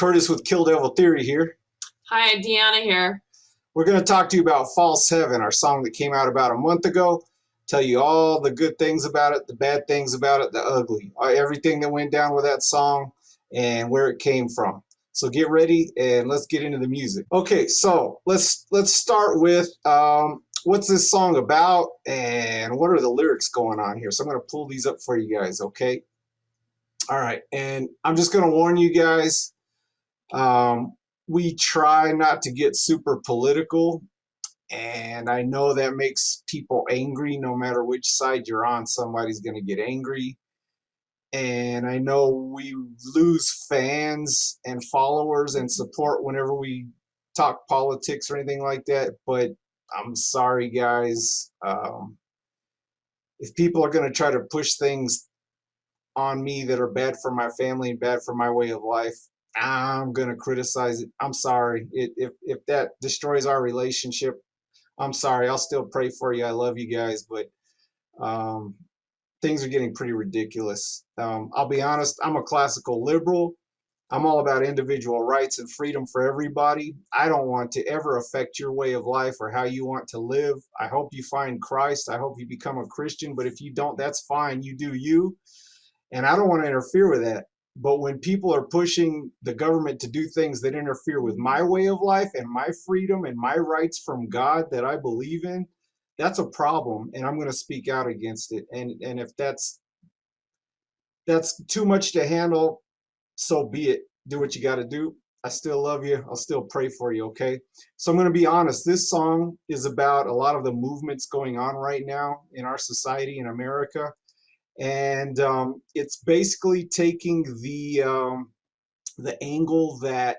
Curtis with KillDevil Theory here. Hi, Deanna here. We're going to talk to you about False Heaven, our song that came out about a month ago. Tell you all the good things about it, the bad things about it, the ugly, everything that went down with that song and where it came from. So get ready and let's get into the music. Okay, so let's start with what's this song about and what are the lyrics going on here. So I'm going to pull these up for you guys, okay? All right, and I'm just going to warn you guys, we try not to get super political, and I know that makes people angry. No matter which side you're on, somebody's going to get angry. And I know we lose fans and followers and support whenever we talk politics or anything like that, but I'm sorry, guys. If people are going to try to push things on me that are bad for my family and bad for my way of life, I'm going to criticize it. I'm sorry. If that destroys our relationship, I'm sorry. I'll still pray for you. I love you guys, but things are getting pretty ridiculous. I'll be honest, I'm a classical liberal. I'm all about individual rights and freedom for everybody. I don't want to ever affect your way of life or how you want to live. I hope you find Christ. I hope you become a Christian, but if you don't, that's fine. You do you. And I don't want to interfere with that. But when people are pushing the government to do things that interfere with my way of life and my freedom and my rights from God that I believe in, that's a problem, and I'm going to speak out against it. And if that's too much to handle, so be it. Do what you got to do. I still love you. I'll still pray for you, okay? So I'm going to be honest. This song is about a lot of the movements going on right now in our society in America. And it's basically taking the angle that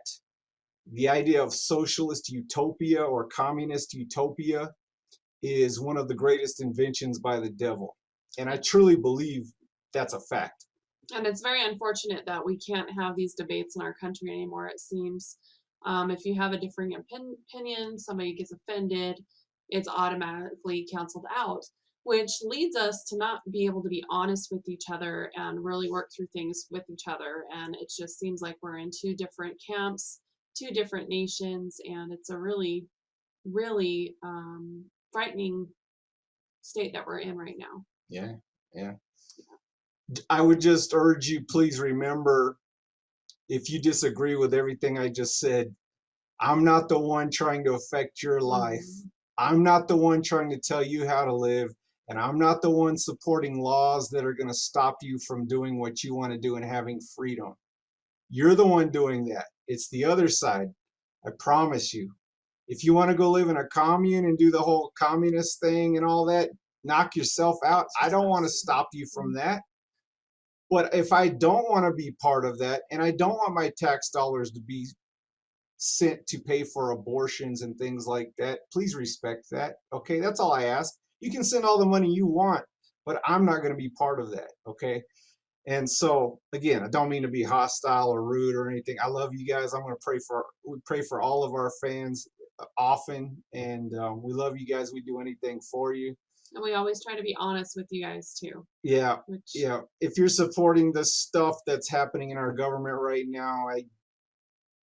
the idea of socialist utopia or communist utopia is one of the greatest inventions by the devil. And I truly believe that's a fact. And it's very unfortunate that we can't have these debates in our country anymore, it seems. If you have a differing opinion, somebody gets offended, it's automatically canceled out, which leads us to not be able to be honest with each other and really work through things with each other. And it just seems like we're in two different camps, two different nations, and it's a really, really frightening state that we're in right now. Yeah. I would just urge you, please remember, if you disagree with everything I just said, I'm not the one trying to affect your life. I'm not the one trying to tell you how to live. And I'm not the one supporting laws that are going to stop you from doing what you want to do and having freedom. You're the one doing that. It's the other side. I promise you. If you want to go live in a commune and do the whole communist thing and all that, knock yourself out. I don't want to stop you from that. But if I don't want to be part of that, and I don't want my tax dollars to be sent to pay for abortions and things like that, please respect that. Okay, that's all I ask. You can send all the money you want, but I'm not going to be part of that. Okay. And so again, I don't mean to be hostile or rude or anything. I love you guys. I'm going to pray for all of our fans often, and we love you guys. We do anything for you. And we always try to be honest with you guys too. Yeah. If you're supporting the stuff that's happening in our government right now,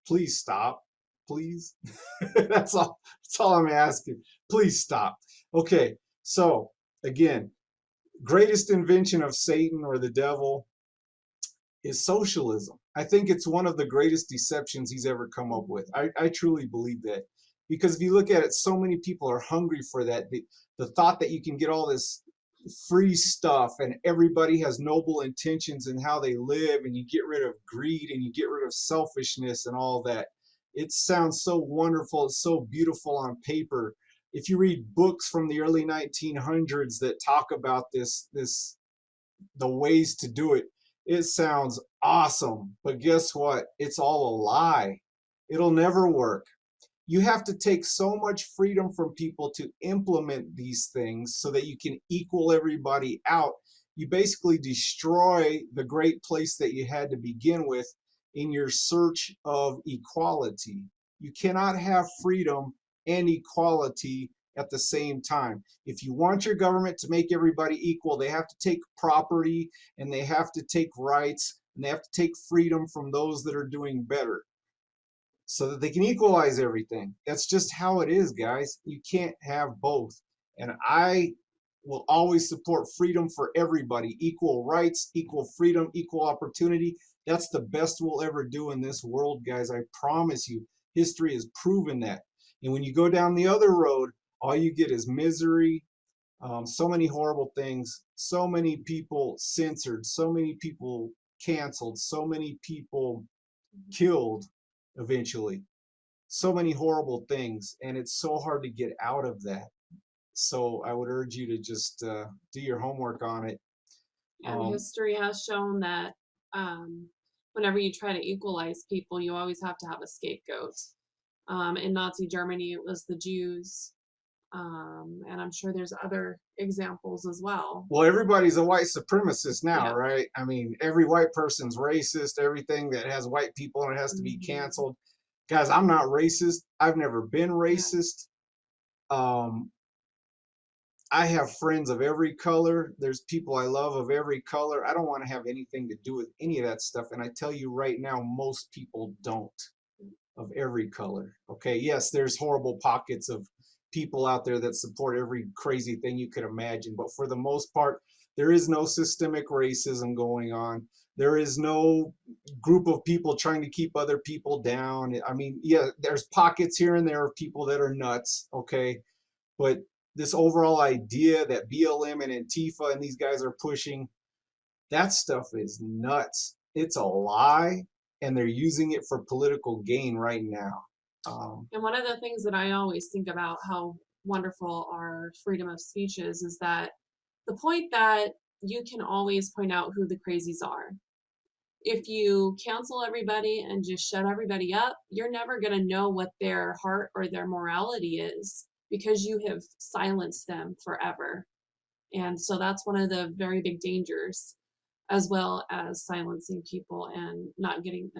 please stop. Please. That's all I'm asking. Please stop. Okay. So again, greatest invention of Satan or the devil is socialism. I think it's one of the greatest deceptions he's ever come up with. I truly believe that. Because if you look at it, so many people are hungry for that. The thought that you can get all this free stuff and everybody has noble intentions in how they live, and you get rid of greed and you get rid of selfishness and all that. It sounds so wonderful. It's so beautiful on paper. If you read books from the early 1900s that talk about the ways to do it, it sounds awesome. But guess what? It's all a lie. It'll never work. You have to take so much freedom from people to implement these things so that you can equal everybody out. You basically destroy the great place that you had to begin with in your search of equality. You cannot have freedom and equality at the same time. If you want your government to make everybody equal, they have to take property and they have to take rights and they have to take freedom from those that are doing better. so that they can equalize everything. That's just how it is, guys. You can't have both. And I will always support freedom for everybody, equal rights, equal freedom, equal opportunity. That's the best we'll ever do in this world, guys. I promise you. History has proven that. And when you go down the other road, all you get is misery, so many horrible things, so many people censored, so many people canceled, so many people killed eventually, so many horrible things, and it's so hard to get out of that. So I would urge you to just do your homework on it. And history has shown that um, whenever you try to equalize people, you always have to have a scapegoat. In Nazi Germany, it was the Jews, and I'm sure there's other examples as well. Well, everybody's a white supremacist now, Yeah. right? I mean, every white person's racist. Everything that has white people in it has to be canceled. Guys, I'm not racist. I've never been racist. I have friends of every color. There's people I love of every color. I don't want to have anything to do with any of that stuff. And I tell you right now, most people don't, of every color. Okay, yes, there's horrible pockets of people out there that support every crazy thing you could imagine. But for the most part, there is no systemic racism going on. There is no group of people trying to keep other people down. I mean, yeah, there's pockets here and there of people that are nuts, okay? But this overall idea that BLM and Antifa and these guys are pushing, that stuff is nuts. It's a lie, and they're using it for political gain right now. And one of the things that I always think about how wonderful our freedom of speech is that the point that you can always point out who the crazies are. If you cancel everybody and just shut everybody up, you're never going to know what their heart or their morality is because you have silenced them forever. And so that's one of the very big dangers, as well as silencing people and not giving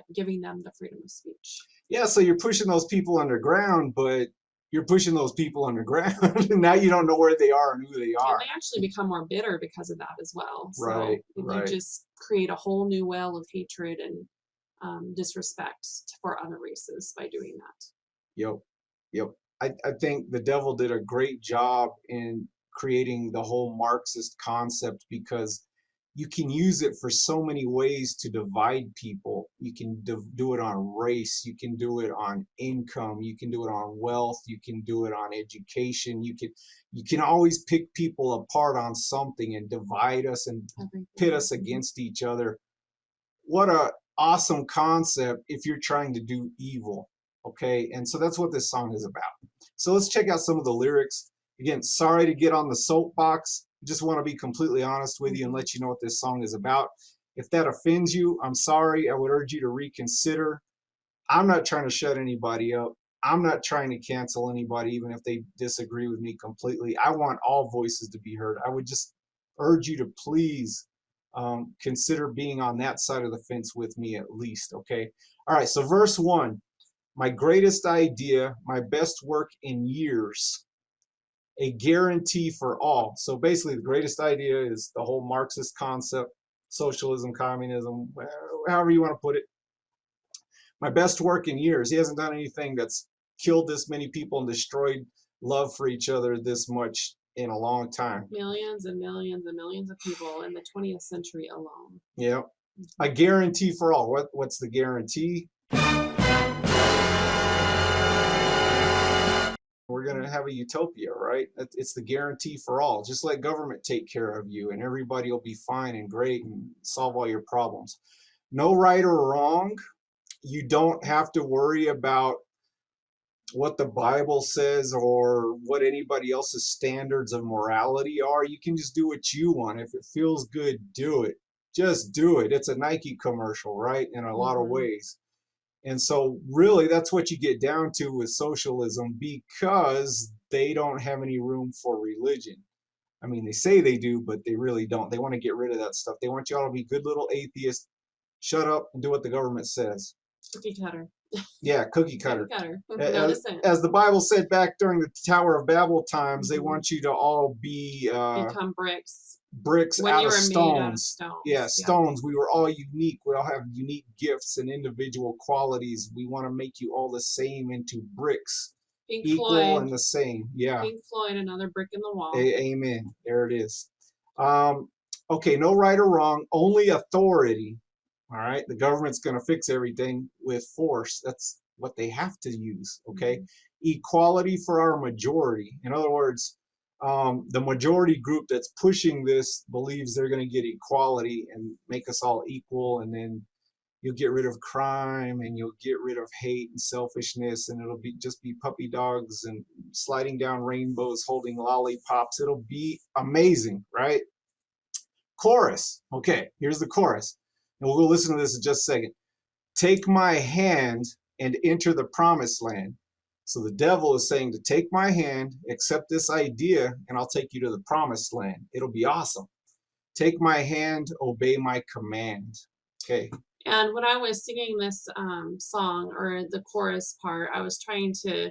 them the freedom of speech. Yeah, so you're pushing those people underground, but you're pushing those people underground, and now you don't know where they are and who they are. And they actually become more bitter because of that as well. Right, So right. you just create a whole new well of hatred and disrespect for other races by doing that. Yep, yep. I think the devil did a great job in creating the whole Marxist concept because you can use it for so many ways to divide people. You can do it on race, you can do it on income, you can do it on wealth, you can do it on education. You can always pick people apart on something and divide us and pit us against each other. What a awesome concept if you're trying to do evil. Okay, and so that's what this song is about. So let's check out some of the lyrics. Again, sorry to get on the soapbox. Just want to be completely honest with you and let you know what this song is about. If that offends you, I'm sorry. I would urge you to reconsider. I'm not trying to shut anybody up. I'm not trying to cancel anybody, even if they disagree with me completely. I want all voices to be heard. I would just urge you to please consider being on that side of the fence with me at least, okay? All right, so verse 1. My greatest idea, my best work in years, a guarantee for all. So basically, the greatest idea is the whole Marxist concept, socialism, communism, however you want to put it. My best work in years. He hasn't done anything that's killed this many people and destroyed love for each other this much in a long time. Millions and millions and millions of people in the 20th century alone. Yeah. A guarantee for all. What's the guarantee? We're going to have a utopia, right? It's the guarantee for all. Just let government take care of you and everybody will be fine and great and solve all your problems. No right or wrong. You don't have to worry about what the Bible says or what anybody else's standards of morality are. You can just do what you want. If it feels good, do it. Just do it. It's a Nike commercial, right? In a lot of ways. And so really that's what you get down to with socialism because they don't have any room for religion. I mean, they say they do, but they really don't. They want to get rid of that stuff. They want y'all to be good little atheists, shut up and do what the government says. Cookie cutter. Yeah, cookie cutter. Cookie cutter. A- No As, dissent. as the Bible said back during the Tower of Babel times, they want you to all be Become bricks bricks when out you of were made out of stones. Yeah, stones. Yeah. stones. We were all unique. We all have unique gifts and individual qualities. We want to make you all the same into bricks, Pink equal and Floyd. the same. Yeah. Pink Floyd, another brick in the wall. Amen. There it is. Um, okay, no right or wrong, only authority. All right, the government's going to fix everything with force. That's what they have to use. Okay, equality for our majority. In other words, the majority group that's pushing this believes they're going to get equality and make us all equal, and then you'll get rid of crime and you'll get rid of hate and selfishness, and it'll be just be puppy dogs and sliding down rainbows holding lollipops. It'll be amazing, right? Chorus. Okay, here's the chorus, and we'll go listen to this in just a second. Take my hand and enter the promised land. So the devil is saying to take my hand, accept this idea, and I'll take you to the promised land. It'll be awesome. Take my hand, obey my command. Okay. And when I was singing this song or the chorus part, I was trying to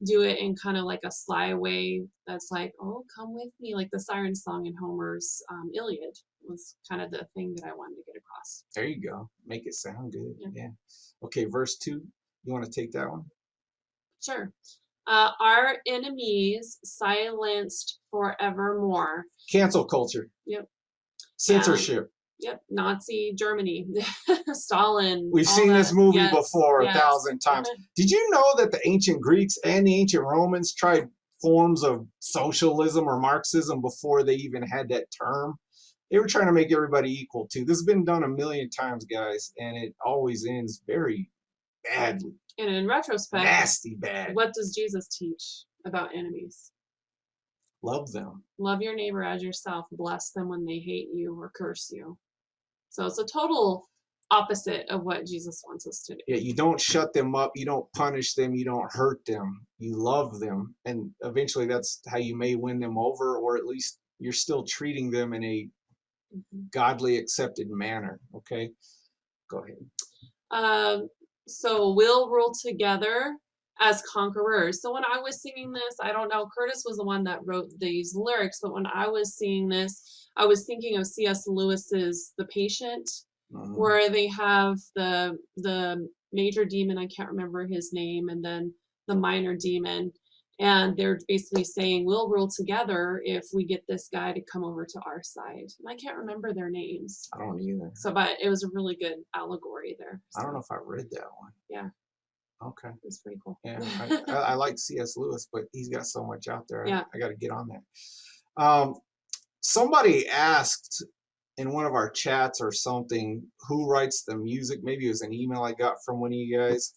do it in kind of like a sly way that's like, oh, come with me, like the siren song in Homer's Iliad was kind of the thing that I wanted to get across. There you go. Make it sound good. Yeah. Yeah. Okay, verse 2. You want to take that one? Sure. Our enemies silenced forevermore. Cancel culture. Yep. Censorship. Yep. Nazi Germany. Stalin. We've all seen this that. movie Yes, before yes. 1,000 times. Did you know that the ancient Greeks and the ancient Romans tried forms of socialism or Marxism before they even had that term? They were trying to make everybody equal too. This has been done a million times, guys, and it always ends very badly. And in retrospect, Nasty bad. what does Jesus teach about enemies? Love them. Love your neighbor as yourself. Bless them when they hate you or curse you. So it's a total opposite of what Jesus wants us to do. Yeah, you don't shut them up, you don't punish them, you don't hurt them, you love them, and eventually that's how you may win them over, or at least you're still treating them in a godly accepted manner. Okay, go ahead. So we'll rule together as conquerors. So when I was singing this, I don't know, Curtis was the one that wrote these lyrics, but when I was singing this, I was thinking of C.S. Lewis's The Patient, where they have the major demon, I can't remember his name, and then the minor demon, and they're basically saying we'll rule together if we get this guy to come over to our side. And I can't remember their names. I don't either. So, but it was a really good allegory there. So, I don't know if I read that one. yeah. Okay. It's pretty cool. Yeah, I like C.S. Lewis, but he's got so much out there. Yeah. I got to get on that. Somebody asked in one of our chats or something, who writes the music? Maybe it was an email I got from one of you guys.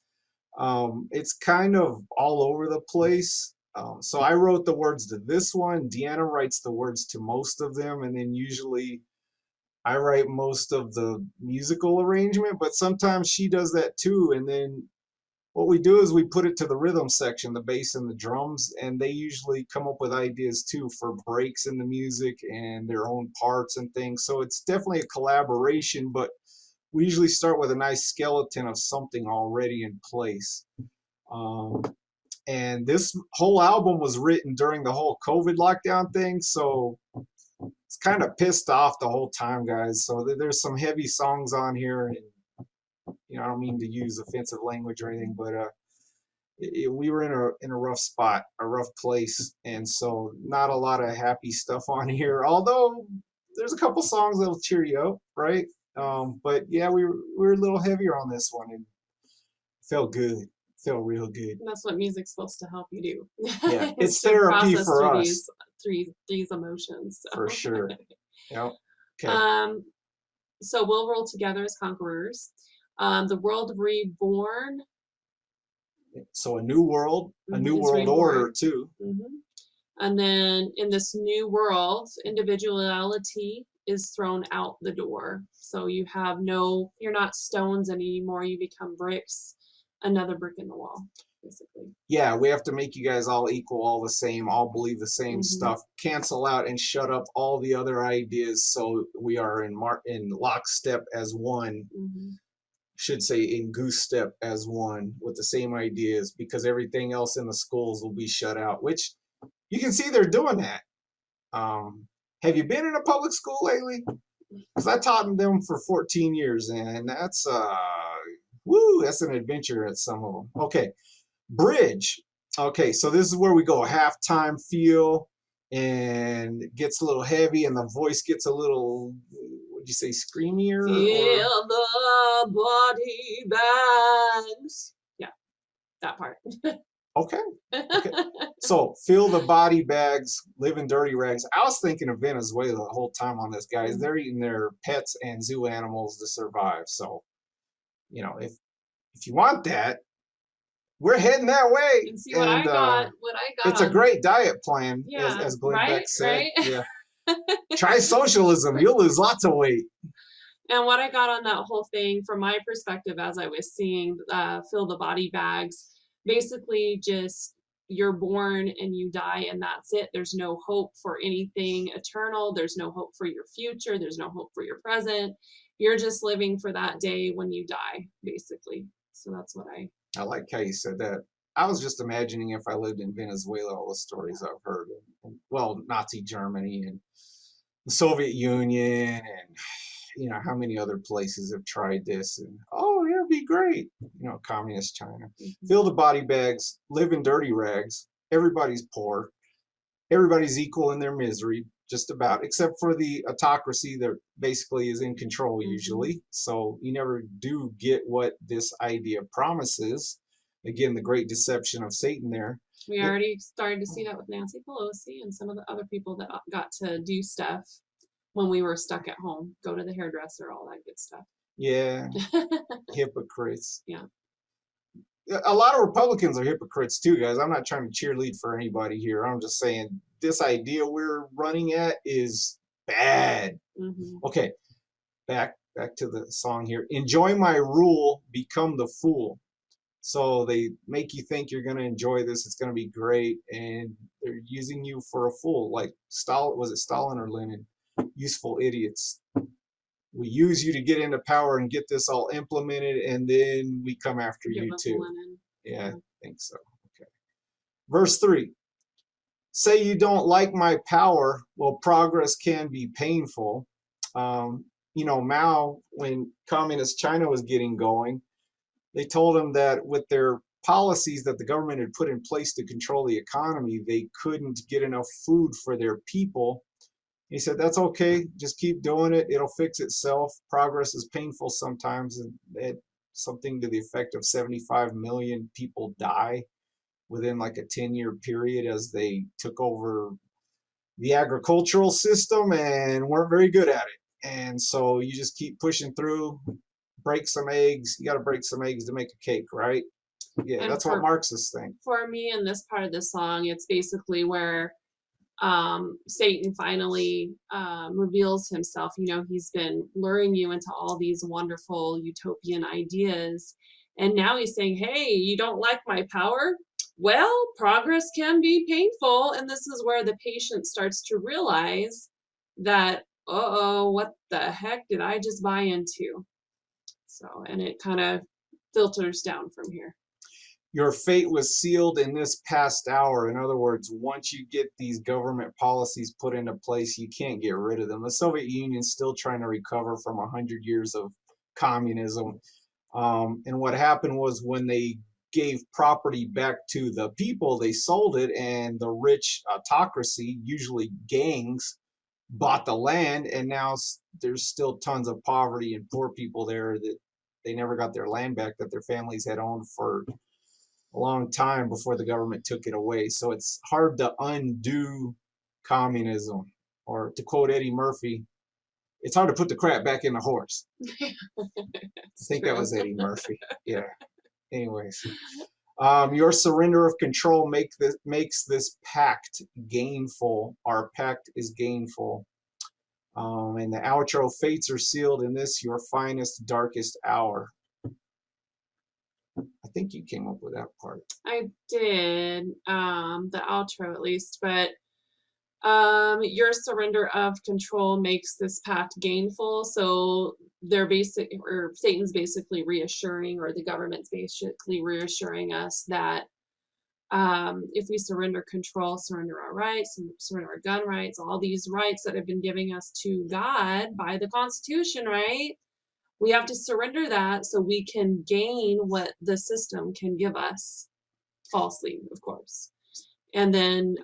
It's kind of all over the place. So I wrote the words to this one. Deanna writes the words to most of them, and then usually I write most of the musical arrangement, but sometimes she does that too. And then what we do is we put it to the rhythm section, the bass and the drums, and they usually come up with ideas too for breaks in the music and their own parts and things. So it's definitely a collaboration, but we usually start with a nice skeleton of something already in place. And this whole album was written during the whole COVID lockdown thing, so it's kind of pissed off the whole time, guys. So there's some heavy songs on here, and you know, I don't mean to use offensive language or anything, but we were in a rough spot, a rough place, and so not a lot of happy stuff on here. Although there's a couple songs that'll cheer you up, right? But yeah, we were a little heavier on this one, and it felt good, felt real good. And that's what music's supposed to help you do. Yeah, it's therapy for us. These emotions. So. For sure. Yep. Okay. So we'll roll together as conquerors. The world reborn. So a new world, a new world order too. And then in this new world, individuality is thrown out the door. So you have you're not stones anymore. You become bricks, another brick in the wall, basically. Yeah, we have to make you guys all equal, all the same, all believe the same stuff. Cancel out and shut up all the other ideas, so we are in lockstep as one. should say in goose step as one with the same ideas, because everything else in the schools will be shut out, which you can see they're doing that. Have you been in a public school lately? Because I taught in them for 14 years, and that's that's an adventure at some of them. Okay, bridge. Okay, so this is where we go halftime feel, and it gets a little heavy, and the voice gets a little, what'd you say, screamier? Feel the body bags. Yeah, that part. Okay. So fill the body bags, live in dirty rags. I was thinking of Venezuela the whole time on this, guys. They're eating their pets and zoo animals to survive. So, if you want that, we're heading that way. And see what I got. It's a great diet plan, Yeah, as Glenn Beck said. right? Yeah. Try socialism. You'll lose lots of weight. And what I got on that whole thing, from my perspective, as I was seeing fill the body bags, basically just you're born and you die and that's it. There's no hope for anything eternal. There's no hope for your future. There's no hope for your present. You're just living for that day when you die, basically. So that's what I like how you said that. I was just imagining if I lived in Venezuela, all the stories I've heard. Well, Nazi Germany and the Soviet Union, and how many other places have tried this, and it'd be great. Communist China. Fill the body bags, live in dirty rags. Everybody's poor. Everybody's equal in their misery, just about, except for the autocracy that basically is in control usually. So you never do get what this idea promises. Again, the great deception of Satan there. We already started to see that with Nancy Pelosi and some of the other people that got to do stuff when we were stuck at home, go to the hairdresser, all that good stuff. Yeah, hypocrites. Yeah. A lot of Republicans are hypocrites too, guys. I'm not trying to cheerlead for anybody here. I'm just saying this idea we're running at is bad. Okay, back to the song here. Enjoy my rule, become the fool. So they make you think you're going to enjoy this. It's going to be great, and they're using you for a fool. Like Stalin, was it Stalin or Lenin? Useful idiots. We use you to get into power and get this all implemented, and then we come after you too. Yeah, I think so. Okay. Verse 3. Say you don't like my power. Well, progress can be painful. Mao, when communist China was getting going, they told him that with their policies that the government had put in place to control the economy, they couldn't get enough food for their people. He said, that's okay. Just keep doing it. It'll fix itself. Progress is painful sometimes. And it, something to the effect of 75 million people die within like a 10-year period as they took over the agricultural system and weren't very good at it. And so you just keep pushing through, break some eggs. You got to break some eggs to make a cake, right? Yeah, and that's what Marxists think. For me, in this part of the song, it's basically where Satan finally reveals himself. He's been luring you into all these wonderful utopian ideas, and now he's saying, hey, you don't like my power? Well, progress can be painful, and this is where the patient starts to realize that, what the heck did I just buy into? So, and it kind of filters down from here. Your fate was sealed in this past hour. In other words, once you get these government policies put into place, you can't get rid of them. The Soviet Union's still trying to recover from 100 years of communism. And what happened was when they gave property back to the people, they sold it, and the rich autocracy, usually gangs, bought the land, and now there's still tons of poverty and poor people there that they never got their land back that their families had owned for a long time before the government took it away. So it's hard to undo communism. Or to quote Eddie Murphy, it's hard to put the crap back in the horse. I think that was Eddie Murphy. Yeah. Anyways, your surrender of control makes this pact gainful. Our pact is gainful. And the outro, fates are sealed in this, your finest, darkest hour. I think you came up with that part. I did, the outro at least, but your surrender of control makes this pact gainful. So they're Satan's basically reassuring, or the government's basically reassuring us that if we surrender control, surrender our rights, and surrender our gun rights, all these rights that have been giving us to God by the Constitution, right? We have to surrender that so we can gain what the system can give us, falsely, of course. And then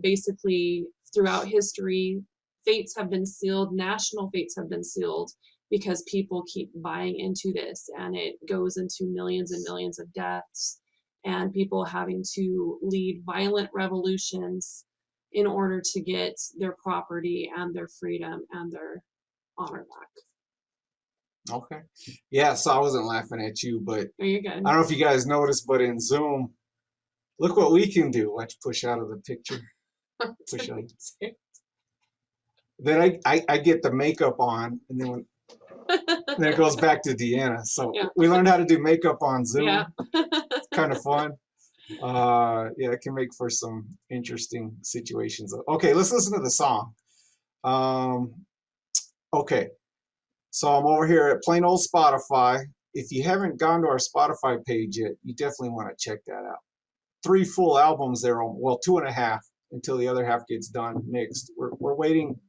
basically throughout history, fates have been sealed, national fates have been sealed because people keep buying into this, and it goes into millions and millions of deaths and people having to lead violent revolutions in order to get their property and their freedom and their honor back. Okay. Yeah, so I wasn't laughing at you, but Are you good? I don't know if you guys noticed, but in Zoom, look what we can do. Let's push out of the picture. Push out. Then I get the makeup on, and then it goes back to Deanna. So Yeah. we learned how to do makeup on Zoom. Yeah. It's kind of fun. Yeah, it can make for some interesting situations. Okay, let's listen to the song. Okay, so I'm over here at plain old Spotify. If you haven't gone to our Spotify page yet, you definitely want to check that out. 3 full albums there, well, 2.5 until the other half gets done mixed. We're waiting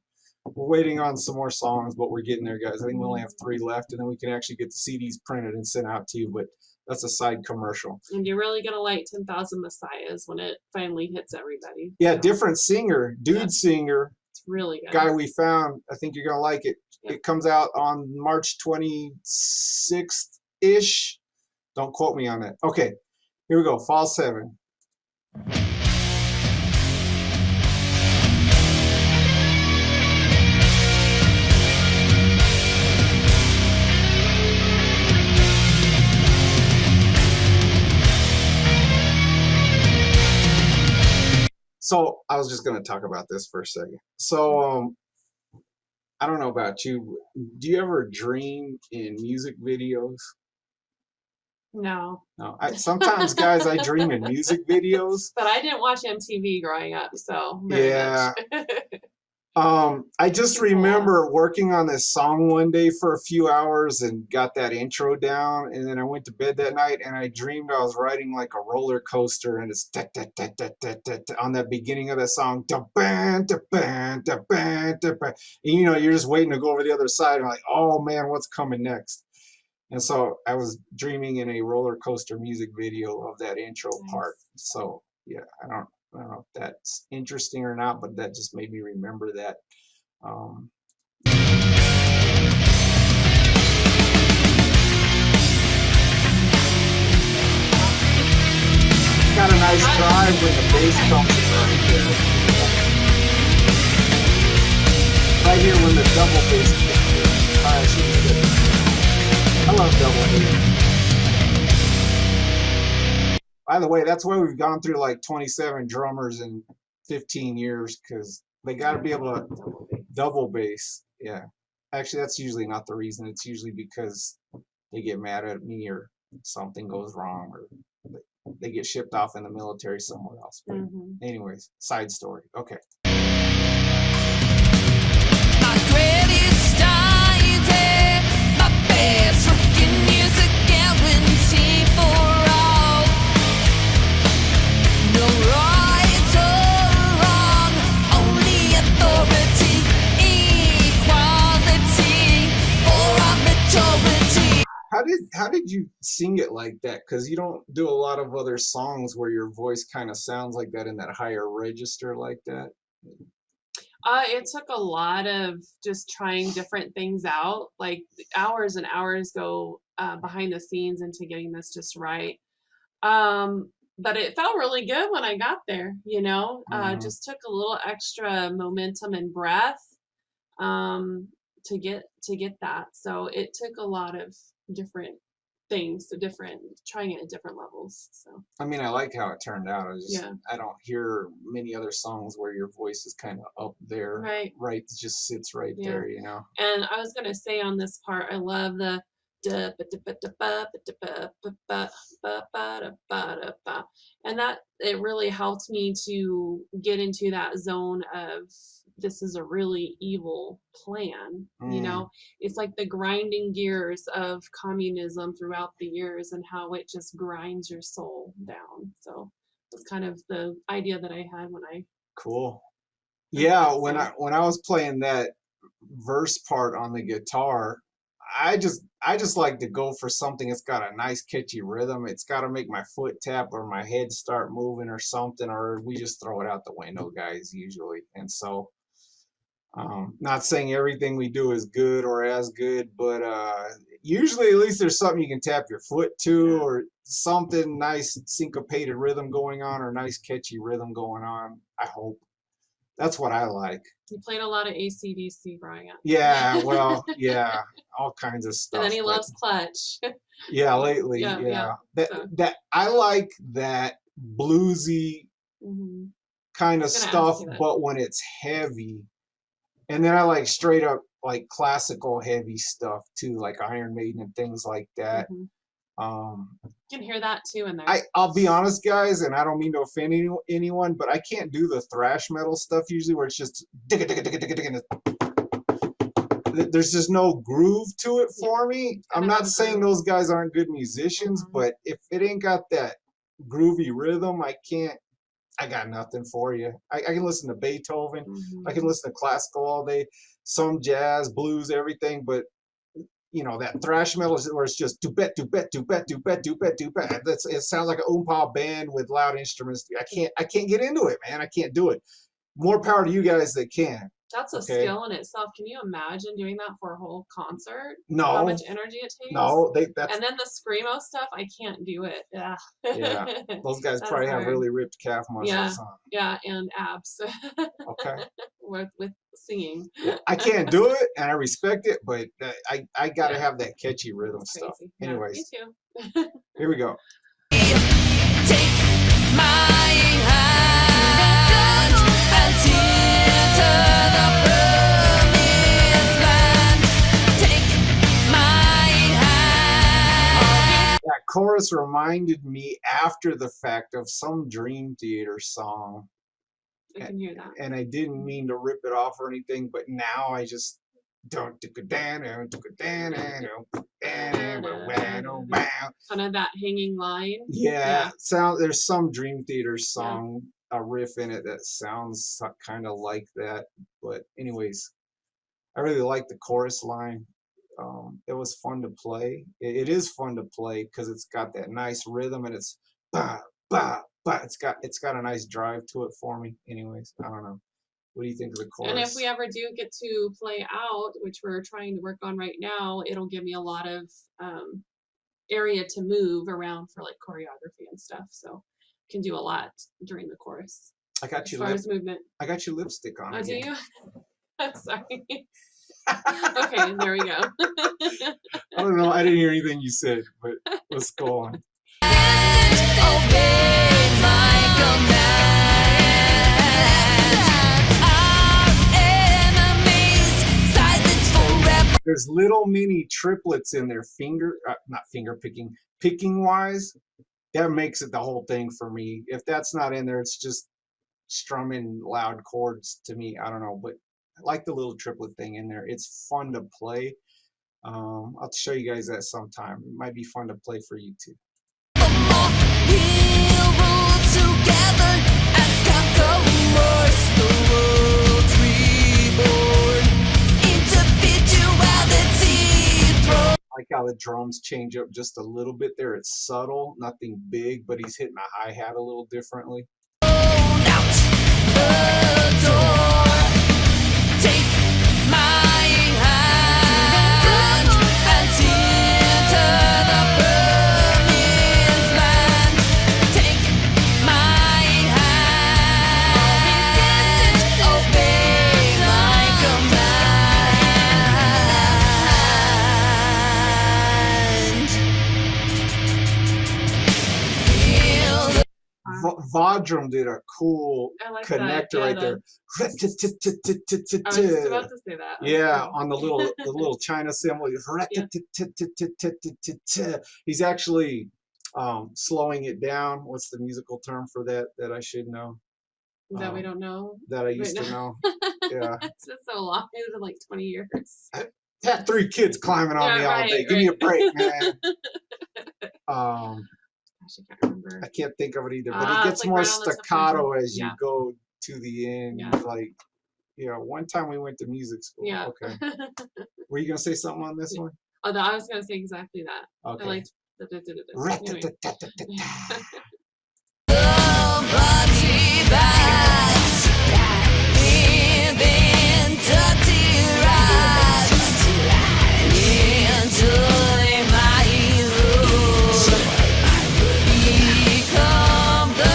on some more songs, but we're getting there, guys. I think we only have 3 left, and then we can actually get the CDs printed and sent out to you. But that's a side commercial. And you're really gonna like 10,000 Messiahs when it finally hits everybody. Yeah, so. different singer, dude singer. It's really good. Guy we found. I think you're gonna like it. Yep. It comes out on March 26th ish. Don't quote me on that. Okay, here we go. Fall 7. So I was just going to talk about this for a second. So I don't know about you. Do you ever dream in music videos? No. No. Sometimes, guys, I dream in music videos. But I didn't watch MTV growing up, so yeah. much. I just remember working on this song one day for a few hours and got that intro down, and then I went to bed that night and I dreamed I was riding like a roller coaster, and it's on that beginning of the song, and you know, you're just waiting to go over the other side and like, oh man, what's coming next? And so I was dreaming in a roller coaster music video of that intro part. So yeah, I don't know if that's interesting or not, but that just made me remember that. Got a nice drive when the bass comes in right there. Right here when the double bass kicks in. Alright, should be good. I love double bass. By the way, that's why we've gone through like 27 drummers in 15 years, because they got to be able to double bass. Yeah. Actually, that's usually not the reason. It's usually because they get mad at me or something goes wrong or they get shipped off in the military somewhere else. But anyways, side story. Okay. My greatest idea, my best fucking music guarantee for all. No right or wrong, only authority, equality for our majority. How did you sing it like that? Because you don't do a lot of other songs where your voice kind of sounds like that in that higher register like that. It took a lot of just trying different things out. Like hours and hours go behind the scenes into getting this just right. But it felt really good when I got there, you know. Just took a little extra momentum and breath to get that. So it took a lot of different things, trying it at different levels. So I mean, I like how it turned out. Yeah. I don't hear many other songs where your voice is kind of up there, right, just sits right Yeah. there, you know. And I was gonna say on this part, I love the and that it really helped me to get into that zone of this is a really evil plan. You Mm. know, it's like the grinding gears of communism throughout the years and how it just grinds your soul down. So that's kind of the idea that I had when I Cool. heard Yeah, that song. when I was playing that verse part on the guitar, I just like to go for something that's got a nice catchy rhythm. It's got to make my foot tap or my head start moving or something, or we just throw it out the window, guys, usually. And so, not saying everything we do is good or as good, but usually at least there's something you can tap your foot to, Yeah. or something nice syncopated rhythm going on, or nice catchy rhythm going on. I hope that's what I like. He played a lot of AC/DC, Brian. Yeah, well, yeah, all kinds of And stuff. then he But loves Clutch. yeah, lately, Yeah, yeah. yeah, that So, that I like that bluesy mhm. kind I of was gonna ask stuff, you that. but when it's heavy. And then I like straight up like classical heavy stuff too, like Iron Maiden and things like that. Mhm. Um, You can hear that too in there. I'll be honest, guys, and I don't mean to offend anyone, but I can't do the thrash metal stuff usually, where it's just digga, digga, digga, digga, digga, and there's just no groove to it Yeah, for me. it's I'm gotta have not a saying groove. those guys aren't good musicians, Mhm. but if it ain't got that groovy rhythm, I can't. I got nothing for you. I can listen to Beethoven. I can Mhm. listen to classical all day, some jazz, blues, everything. But that thrash metal where it's just do bet, do bet, do bet, do bet, do bet, do bet. It sounds like an oompa band with loud instruments. I can't get into it, man. I can't do it. More power to you guys that can. That's a Okay. skill in itself. Can you imagine doing that for a whole concert? How No, much energy it takes? no, that's And then the screamo stuff, I can't do it. Yeah. yeah. Those guys That's probably have hard. really ripped calf Yeah, muscles, huh? yeah, and abs Okay. with singing. Yeah, I can't do it, and I respect it, but I gotta Yeah, have that catchy rhythm it's stuff. crazy. Yeah, me Anyways, too. here we go. Take my hand and enter the promised land. Take my hand. That chorus reminded me after the fact of some Dream Theater song, I can hear that. and I didn't mean to rip it off or anything, but now I just don't do Kind of that hanging line. yeah, Yeah. there's some Dream Theater Yeah. song, a riff in it that sounds kind of like that. But anyways, I really like the chorus line. It was fun to play. It is fun to play because it's got that nice rhythm, and it's bah bah bah. It's got a nice drive to it for me. Anyways, I don't know. What do you think of the And if we chorus? ever do get to play out, which we're trying to work on right now, it'll give me a lot of area to move around for like choreography and stuff. So can do a lot during the chorus I got as you far as movement. I got your lipstick on Oh, do again. you? I'm sorry. Okay, there we go. I don't know. I didn't hear anything you said, but let's go on. Obey my command. Our enemies silence forever. There's little mini triplets in there, not finger picking wise. That makes it the whole thing for me. If that's not in there, it's just strumming loud chords to me. I don't know, but I like the little triplet thing in there. It's fun to play. I'll show you guys that sometime. It might be fun to play for you too. We'll rule together as conquerors. The world's reborn. Individuality thrown. I like how the drums change up just a little bit there. It's subtle, nothing big, but he's hitting a hi-hat a little differently. Out the door. Take my hand and enter the promised land. Take my hand, obey my command. Feel Vodrum did a cool I like connector that. Yeah, right there. I was just about to say that. That's Yeah, cool. on the little China cymbal. He's actually slowing it down. What's the musical term for that I should know? That we don't know That I right used to now. know. Yeah. It's been so long. It's been like 20 years. Had 3 kids climbing on Yeah, me all right, day. Give me a right. break, man. Gosh, I can't remember. I can't think of it either, but it It's gets like more right on the tip of my staccato tongue. as you Yeah, go to the end. yeah, Like, one time we went to music school. yeah. Okay. Were you gonna say something on this one? Although I was gonna say exactly that. I Okay. liked Anyway. Rat-a-ta-ta-ta-ta-ta. Body bags, living dirty rags, into my room, become the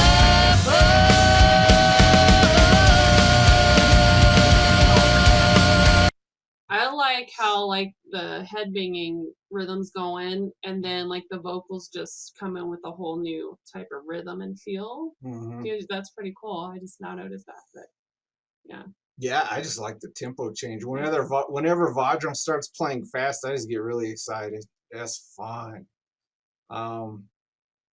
I like how like the head banging rhythms go in, and then like the vocals just come in with a whole new type of rhythm and feel. Mhm. Dude, that's pretty cool. I just now noticed that, but yeah. Yeah, I just like the tempo change. Whenever Vajram starts playing fast, I just get really excited. That's fun.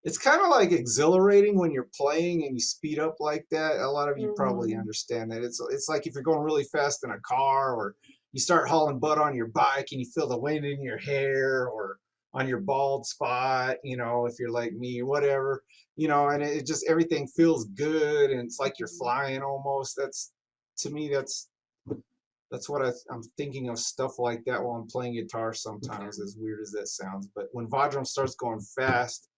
It's kind of like exhilarating when you're playing and you speed up like that. A lot of you probably Mhm. understand that. It's like if you're going really fast in a car, or you start hauling butt on your bike and you feel the wind in your hair or on your bald spot, if you're like me, whatever, and it just everything feels good and it's like you're flying almost. To me, that's what I'm thinking of, stuff like that while I'm playing guitar sometimes, as weird as that sounds. But when Vajram starts going fast,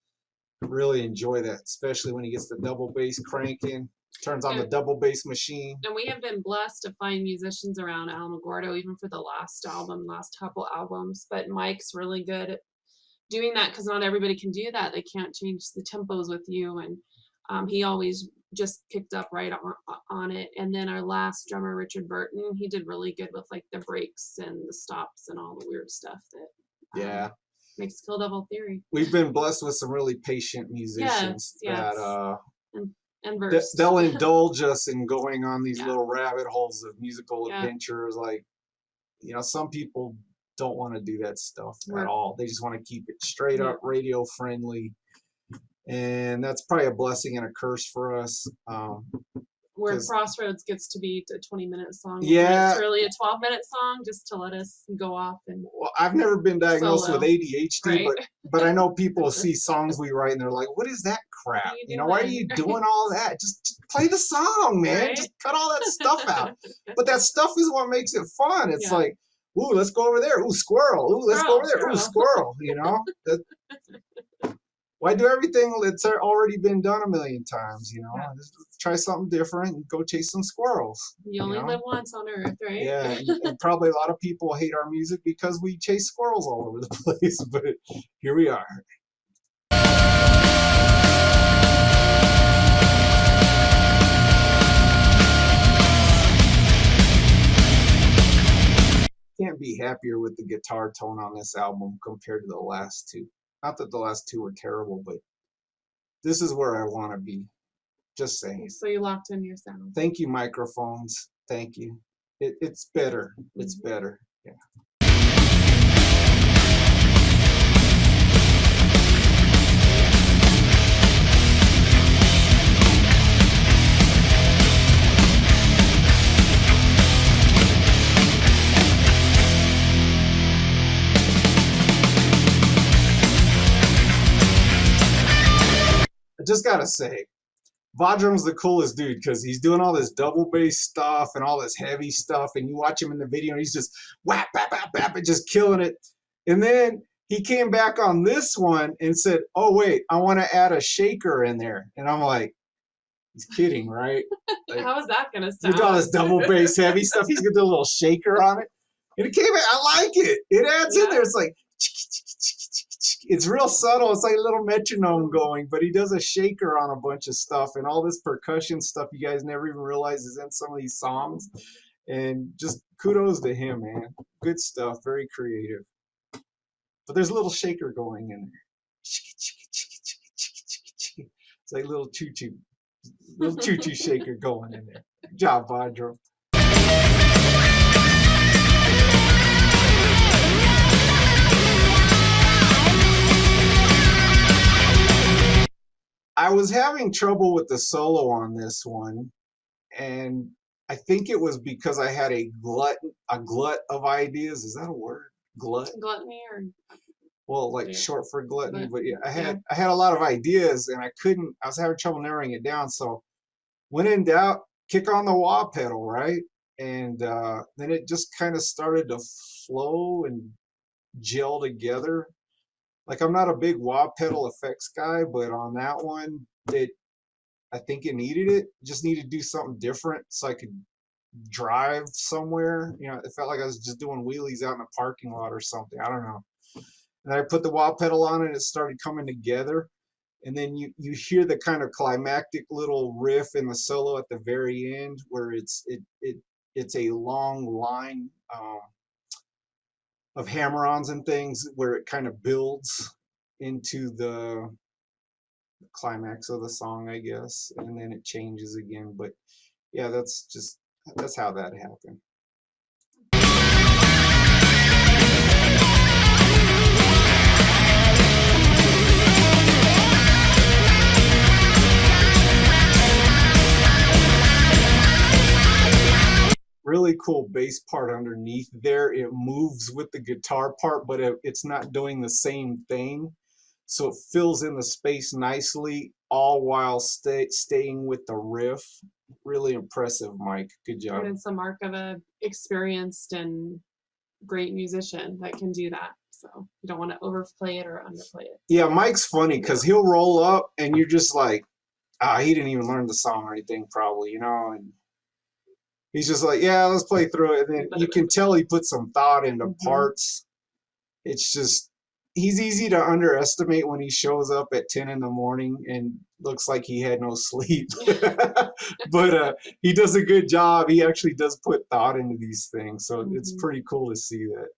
really enjoy that, especially when he gets the double bass cranking, turns on the double bass machine. And we have been blessed to find musicians around Alamogordo, even for the last couple albums. But Mike's really good at doing that because not everybody can do that. They can't change the tempos with you, and he always just picked up right on it. And then our last drummer, Richard Burton, he did really good with like the breaks and the stops and all the weird stuff that Yeah, makes KillDevil Theory. we've been blessed with some really patient musicians Yes, that and versed. they'll indulge us in going on these Yeah. little rabbit holes of musical Yeah. adventures. Like, some people don't want to do that stuff Right. at all. They just want to keep it straight Yeah. up radio friendly, and that's probably a blessing and a curse for us. Where 'cause- Crossroads gets to be a 20-minute song. Yeah. It's really a 12-minute song just to let us go off and Well, I've never been diagnosed Solo. with ADHD, right. but I know people see songs we write and they're like, "What is that crap? you Why are doing?" you doing all that? Just play the song, man. Right? Just cut all that stuff out." But that stuff is what makes it fun. It's Yeah. like, "Ooh, let's go over there. Ooh, squirrel. Ooh, let's go over there. Ooh, Squirrel. squirrel." Why do everything that's already been done a million times? Yeah. Just try something different and go chase some squirrels. You only live once on Earth, right? Yeah, and probably a lot of people hate our music because we chase squirrels all over the place, but here we are. Can't be happier with the guitar tone on this album compared to the last two. Not that the last two were terrible, but this is where I want to be. Just saying. So you locked in your sound. Thank you, microphones. Thank you. It's better. It's better. Yeah. I just gotta say, Vajram's the coolest dude because he's doing all this double bass stuff and all this heavy stuff, and you watch him in the video and he's just whap, bap, bap, bap, and just killing it. And then he came back on this one and said, "Oh wait, I want to add a shaker in there." And I'm like, he's kidding, right? Like, How is that gonna you sound? do all this double bass heavy stuff. He's gonna do a little shaker on it, and it came out. I like it. It adds in there. It's like it's real subtle. It's like a little metronome going, but he does a shaker on a bunch of stuff and all this percussion stuff you guys never even realize is in some of these songs. And just kudos to him, man. Good stuff. Very creative. But there's a little shaker going in there. It's like a little choo-choo. Little choo-choo shaker going in there. Good job, Vajram. I was having trouble with the solo on this one, and I think it was because I had a glut of ideas. Is that a word? Glut? Gluttony or Well, like yeah, short for gluttony, but but yeah, yeah. I had a lot of ideas and I was having trouble narrowing it down. So when in doubt, kick on the wah pedal, right? And then it just kind of started to flow and gel together. Like I'm not a big wah pedal effects guy, but on that one, I think it needed it. Just needed to do something different so I could drive somewhere. You know, it felt like I was just doing wheelies out in a parking lot or something. I don't know. And I put the wah pedal on and it started coming together. And then you hear the kind of climactic little riff in the solo at the very end where it's a long line of hammer-ons and things where it kind of builds into the climax of the song, I guess, and then it changes again. But yeah, that's how that happened. Really cool bass part underneath there. It moves with the guitar part, but it's not doing the same thing. So it fills in the space nicely, all while staying with the riff. Really impressive, Mike. Good job. And it's a mark of a experienced and great musician that can do that. So you don't want to overplay it or underplay it. Yeah, Mike's funny because he'll roll up and you're just like, he didn't even learn the song or anything, probably, you know, and he's just like, yeah, let's play through it. And then you can tell he put some thought into parts. It's just, he's easy to underestimate when he shows up at 10 in the morning and looks like he had no sleep. But he does a good job. He actually does put thought into these things. So it's pretty cool to see that.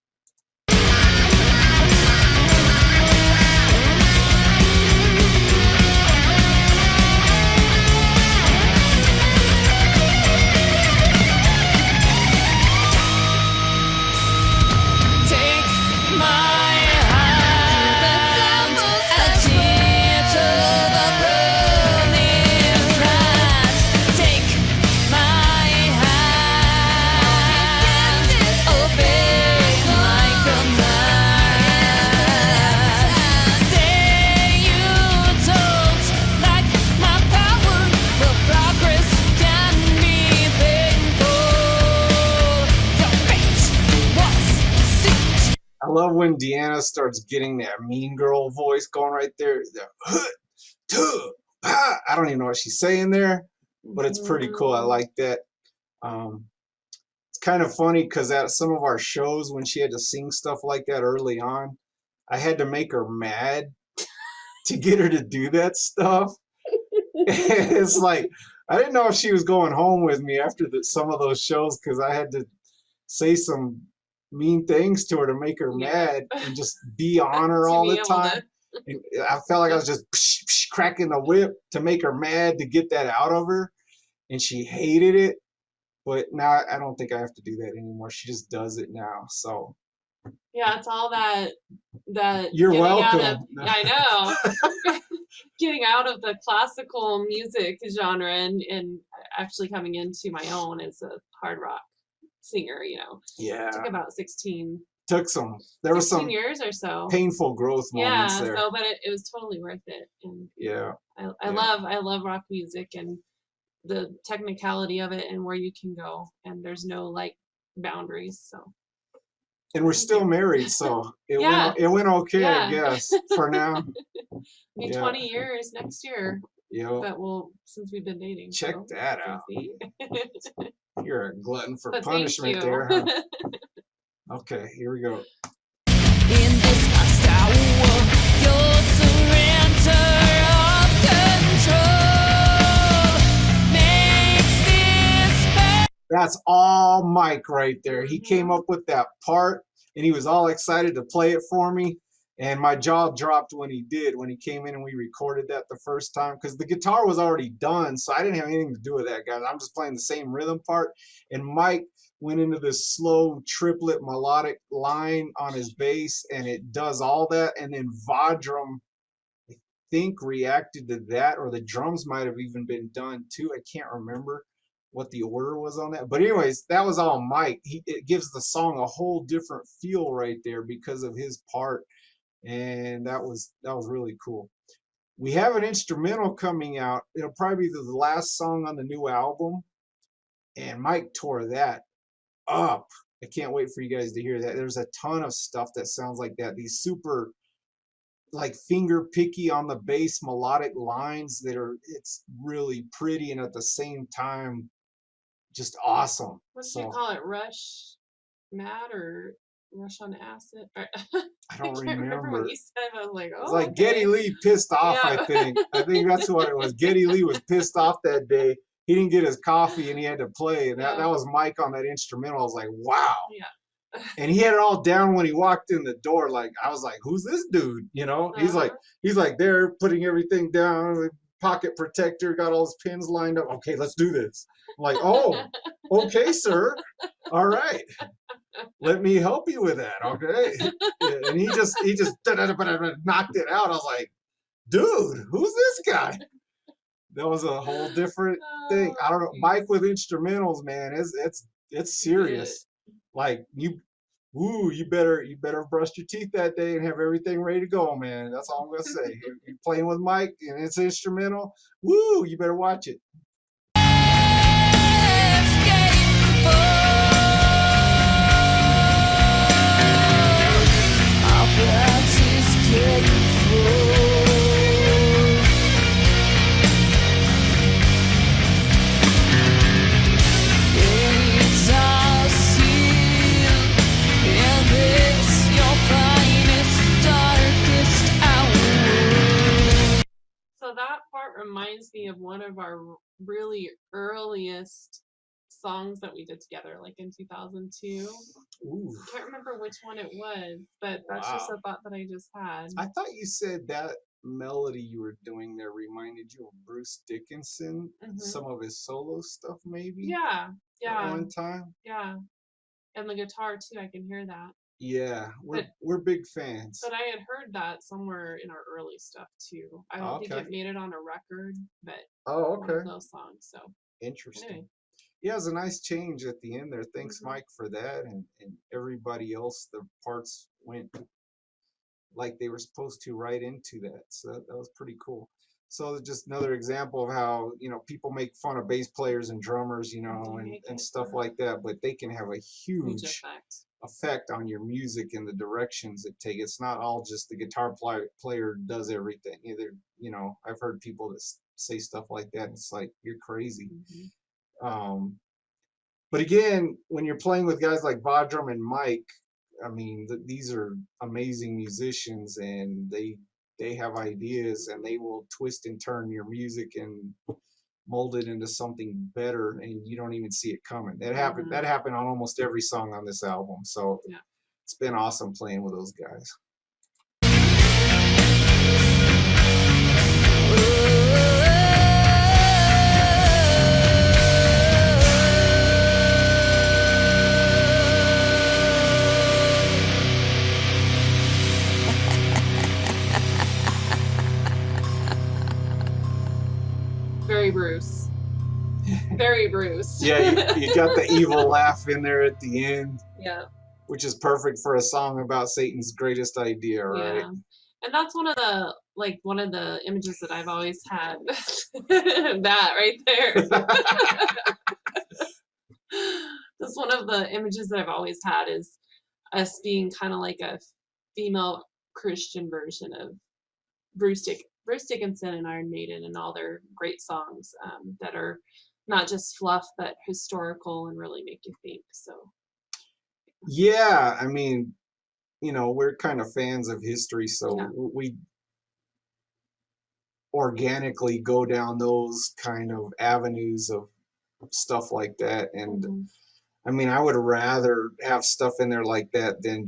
I love when Deanna starts getting that mean girl voice going right there. I don't even know what she's saying there, but it's pretty cool. I like that. It's kind of funny because at some of our shows, when she had to sing stuff like that early on, I had to make her mad to get her to do that stuff. It's like, I didn't know if she was going home with me after some of those shows because I had to say some mean things to her to make her mad and just be on her all the time. And I felt like I was just cracking the whip to make her mad to get that out of her, and she hated it. But now I don't think I have to do that anymore. She just does it now. So yeah, it's all that you're welcome. I know. Getting out of the classical music genre and actually coming into my own as a hard rock singer, you know. Yeah. It took about 16 there was some years or so. Painful growth moments there. So but it was totally worth it. And yeah. I love rock music and the technicality of it and where you can go, and there's no like boundaries. So and we're still married, so it went okay, I guess, for now. Be 20 years next year. Yeah. But since we've been dating. Check that out. You're a glutton for punishment there, huh? Okay, here we go. In this last hour, your surrender of control makes this. That's all Mike right there. He came up with that part, and he was all excited to play it for me. And my jaw dropped when he came in and we recorded that the first time, because the guitar was already done, so I didn't have anything to do with that, guys. I'm just playing the same rhythm part, and Mike went into this slow triplet melodic line on his bass, and it does all that, and then Vajram, I think, reacted to that, or the drums might have even been done too. I can't remember, what the order was on that. But anyways, that was all Mike. It gives the song a whole different feel right there because of his part, and that was really cool. We have an instrumental coming out. It'll probably be the last song on the new album, and Mike tore that up. I can't wait for you guys to hear that. There's a ton of stuff that sounds like that. These super like finger picky on the bass melodic lines that are, it's really pretty and at the same time just awesome. What did So you call it? Rush Mad or Rush on Acid? I I don't can't remember what remember. you said. I was like, It's oh, like okay. Geddy Lee pissed off, Yeah. I think that's what it was. Geddy Lee was pissed off that day. He didn't get his coffee and he had to play. And Yeah. that was Mike on that instrumental. I was like, wow. Yeah. And he had it all down when he walked in the door. Like, I was like, who's this dude? You know, he's like there putting everything down, like, pocket protector, got all his pins lined up. Okay, let's do this. I'm like, oh, okay, sir. All right. Let me help you with that. Okay. Yeah, and he just knocked it out. I was like, dude, who's this guy? That was a whole different thing. I don't know. Oh, Mike with instrumentals, man, it's serious. Like you better brush your teeth that day and have everything ready to go, man. That's all I'm gonna say. You're playing with Mike and it's instrumental. Woo, you better watch it. So that part reminds me of one of our really earliest songs that we did together, like in 2002. Ooh. I can't remember which one it was, but that's just a thought that I just had. I thought you said that melody you were doing there reminded you of Bruce Dickinson, some of his solo stuff, maybe. Yeah, At one time. yeah, and the guitar too. I can hear that. Yeah, we're big fans. But I had heard that somewhere in our early stuff too. I don't think it made it on a record, but one of those songs. So interesting. Anyway. Yeah, it was a nice change at the end there. Thanks, Mike, for that, and everybody else. The parts went like they were supposed to right into that, so that was pretty cool. So just another example of how, you know, people make fun of bass players and drummers, you know, and stuff like that, but they can have a huge effect on your music and the directions it takes. It's not all just the guitar player does everything. Either, you know, I've heard people that say stuff like that, and it's like, you're crazy. But again, when you're playing with guys like Vajram and Mike, I mean, these are amazing musicians, and they have ideas, and they will twist and turn your music and mold it into something better, and you don't even see it coming. That happened on almost every song on this album. So it's been awesome playing with those guys. Very Bruce. Very Bruce. Yeah, you got the evil laugh in there at the end. Yeah. Which is perfect for a song about Satan's greatest idea, right? Yeah. And that's one of the images that I've always had. That right there. That's one of the images that I've always had, is us being kind of like a female Christian version of Bruce Dickinson and Iron Maiden and all their great songs that are not just fluff but historical and really make you think. So yeah, I mean, you know, we're kind of fans of history, so we organically go down those kind of avenues of stuff like that. And I mean, I would rather have stuff in there like that than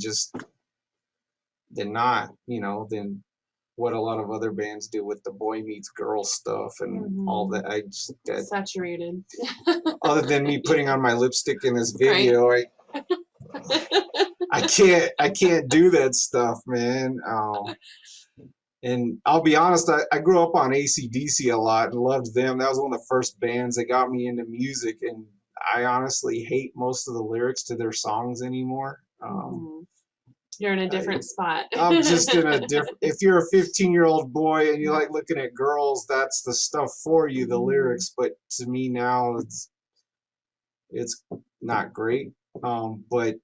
not, you know, than what a lot of other bands do with the boy meets girl stuff and all that. I just saturated. Other than me putting on my lipstick in this video, right? I can't do that stuff, man. And I'll be honest, I grew up on AC/DC a lot and loved them. That was one of the first bands that got me into music. And I honestly hate most of the lyrics to their songs anymore. Mhm. You're in a I, different spot. I'm just in a different. If you're a 15-year-old boy and you like looking at girls, that's the stuff for you, the Mhm. lyrics. But to me now, it's not great. But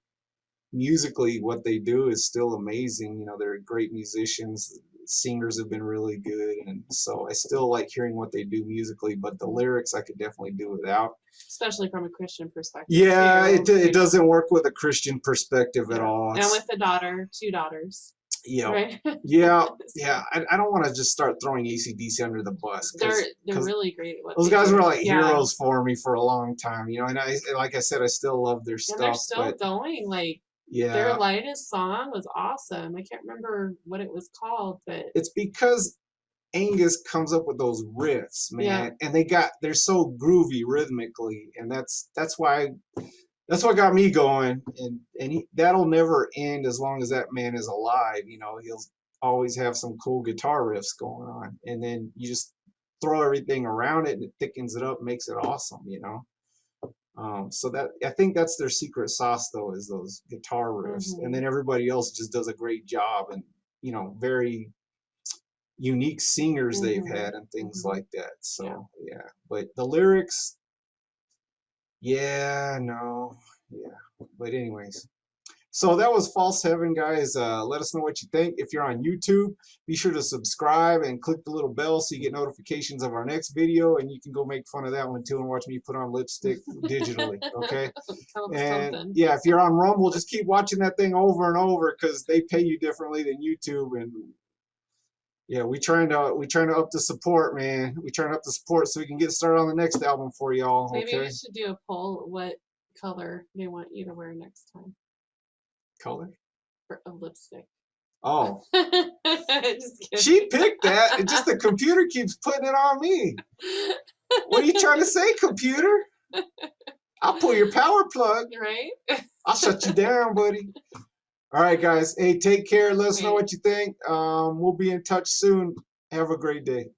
musically, what they do is still amazing. You know, they're great musicians. Singers have been really good, and so I still like hearing what they do musically. But the lyrics, I could definitely do without. Especially from a Christian perspective Yeah, too, it you know. doesn't work with a Christian perspective at Yeah. all. And with a daughter, 2 daughters, Yeah, right? yeah, So yeah. I don't want to just start throwing AC/DC under the bus they're because really great at what those they guys were do. like Yeah. heroes for me for a long time, you know. And like I said, I still love their And they're stuff, still but going. Like their yeah, latest song was awesome. I can't remember what it was called, but it's because Angus comes up with those riffs, yeah. man, and they're so groovy rhythmically, and that's what got me going, and that'll never end as long as that man is alive. You know, he'll always have some cool guitar riffs going on, and then you just throw everything around it, and it thickens it up, makes it awesome. You know, so that I think that's their secret sauce, though, is those guitar riffs, and Mhm. then everybody else just does a great job, and you know, very unique singers they've Mhm. had and things Mhm. like that. Yeah. So yeah, but the lyrics, yeah, no, yeah. But anyways, so that was False Heaven, guys. Let us know what you think. If you're on YouTube, be sure to subscribe and click the little bell so you get notifications of our next video, and you can go make fun of that one too and watch me put on lipstick digitally. Okay. Come up with And something. yeah, if you're on Rumble, just keep watching that thing over and over because they pay you differently than YouTube. And yeah, we trying to up the support, man. We trying to up the support so we can get started on the next album for y'all. Maybe Okay. we should do a poll what color they want you to wear next time Color. for a lipstick. Oh, Just she kidding. picked that. It just the computer keeps putting it on me. What are you trying to say, computer? I'll pull your power plug. Right? I'll shut you down, buddy. All right, guys. Hey, take care. Let us know Wait. what you think. We'll be in touch soon. Have a great day.